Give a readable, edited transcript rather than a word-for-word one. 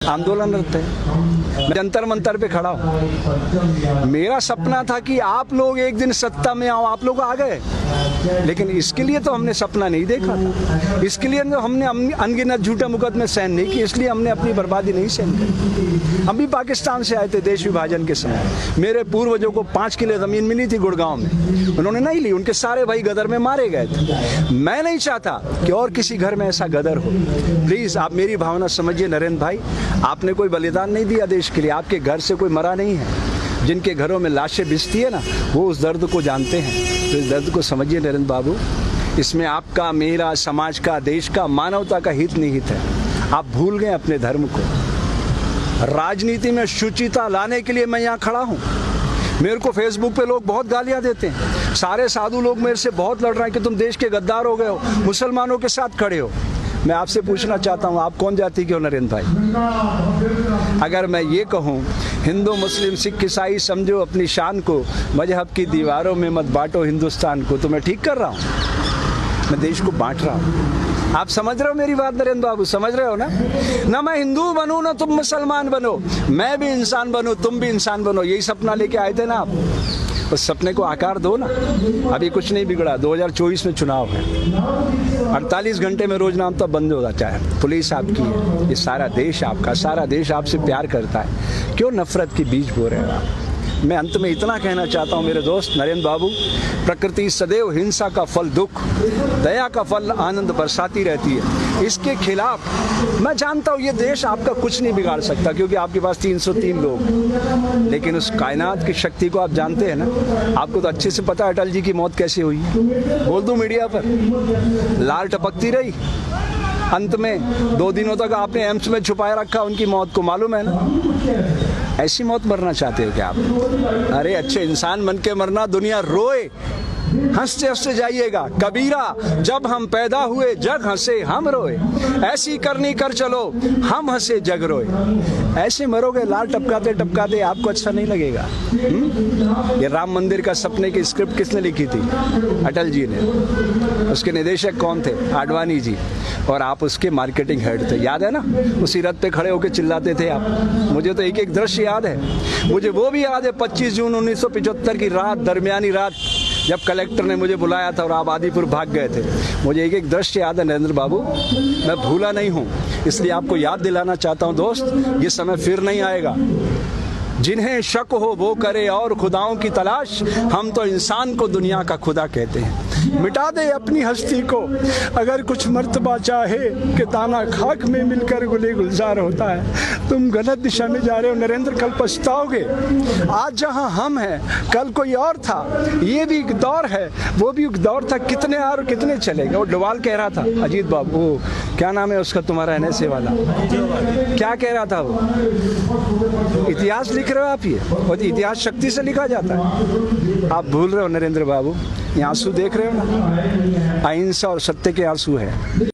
आंदोलनरत है। मैं जंतर मंतर पे खड़ा हूँ। मेरा सपना था कि आप लोग एक दिन सत्ता में आओ, आप लोग आ गए, लेकिन इसके लिए तो हमने सपना नहीं देखा था। इसके लिए तो हमने अनगिनत झूठे मुकदमे सहन नहीं किए, इसलिए हमने अपनी बर्बादी नहीं सहन की। हम भी पाकिस्तान से आए थे देश विभाजन के समय। मेरे पूर्वजों को 5 किले ज़मीन मिली थी गुड़गांव में, उन्होंने नहीं ली। उनके सारे भाई गदर में मारे गए थे। मैं नहीं चाहता कि और किसी घर में ऐसा गदर हो। प्लीज़ आप मेरी भावना समझिए नरेंद्र भाई, आपने कोई बलिदान नहीं दिया देश के लिए, आपके घर से कोई मरा नहीं है। जिनके घरों में लाशें बिछती है ना, वो उस दर्द को जानते हैं। तो इस दर्द को समझिए नरेंद्र बाबू, इसमें आपका, मेरा, समाज का, देश का, मानवता का हित निहित है। आप भूल गए अपने धर्म को। राजनीति में शुचिता लाने के लिए मैं यहाँ खड़ा हूँ। मेरे को फेसबुक पे लोग बहुत गालियाँ देते हैं। सारे साधु लोग मेरे से बहुत लड़ रहे हैं कि तुम देश के गद्दार हो गए हो, मुसलमानों के साथ खड़े हो। मैं आपसे पूछना चाहता हूँ, आप कौन जाति के हो नरेंद्र भाई? अगर मैं ये कहूँ हिंदू मुस्लिम सिख ईसाई समझो अपनी शान को, मजहब की दीवारों में मत बांटो हिंदुस्तान को, तो मैं ठीक कर रहा हूँ? मैं देश को बांट रहा हूँ। आप समझ रहे हो मेरी बात नरेंद्र बाबू? समझ रहे हो ना? ना मैं हिंदू बनूँ ना तुम मुसलमान बनो, मैं भी इंसान बनूँ तुम भी इंसान बनो। यही सपना लेके आए थे ना आप, उस सपने को आकार दो ना। अभी कुछ नहीं बिगड़ा, 2024 में चुनाव है। 48 घंटे में रोज नाम तो बंद हो जाता है। पुलिस आपकी है, ये सारा देश आपका, सारा देश आपसे प्यार करता है। क्यों नफरत की बीज बो रहे हो आप? मैं अंत में इतना कहना चाहता हूँ मेरे दोस्त नरेंद्र बाबू, प्रकृति सदैव हिंसा का फल दुख, दया का फल आनंद बरसाती रहती है। इसके खिलाफ मैं जानता हूँ ये देश आपका कुछ नहीं बिगाड़ सकता, क्योंकि आपके पास 303 लोग, लेकिन उस कायनात की शक्ति को आप जानते हैं ना। आपको तो अच्छे से पता है अटल जी की मौत कैसे हुई। बोल दूं मीडिया पर, लाल टपकती रही, अंत में 2 दिनों तक आपने एम्स में छुपाए रखा उनकी मौत को, मालूम है ना? ऐसी मौत मरना चाहते हो क्या आप? अरे अच्छे इंसान बन के मरना, दुनिया रोए, हंसते हंसते जाइएगा। कबीरा, जब हम पैदा हुए जग हंसे हम रोए, ऐसी करनी कर चलो हम हंसे जग रोए। ऐसे मरोगे लाल टपकाते टपकाते, आपको अच्छा नहीं लगेगा। ये राम मंदिर का सपने की स्क्रिप्ट किसने लिखी थी? अटल जी ने। उसके निदेशक कौन थे? आडवाणी जी। और आप उसके मार्केटिंग हेड थे, याद है ना? उसी रथ पे खड़े होकर चिल्लाते थे आप। मुझे तो एक एक दृश्य याद है। मुझे वो भी याद है 25 जून 1975 की रात, दरमियानी रात, जब कलेक्टर ने मुझे बुलाया था और आप आदिपुर भाग गए थे। मुझे एक एक दृश्य याद है नरेंद्र बाबू, मैं भूला नहीं हूँ। इसलिए आपको याद दिलाना चाहता हूँ दोस्त, ये समय फिर नहीं आएगा। जिन्हें शक हो वो करे और खुदाओं की तलाश, हम तो इंसान को दुनिया का खुदा कहते हैं। मिटा दे अपनी हस्ती को अगर कुछ मर्तबा चाहे, कि दाना खाक में मिलकर गुले गुलजार होता है। तुम गलत दिशा में जा रहे हो नरेंद्र, कल पछताओगे। आज जहां हम हैं कल कोई और था। ये भी एक दौर है, वो भी एक दौर था। कितने और कितने चलेगा। वो डोवाल कह रहा था, अजीत बाबू, वो क्या नाम है उसका तुम्हारा NSA वाला, क्या कह रहा था वो? इतिहास लिख रहे हो आप, ये और इतिहास शक्ति से लिखा जाता है। आप भूल रहे हो नरेंद्र बाबू। ये आंसू देख रहे हो ना, अहिंसा और सत्य के आंसू है।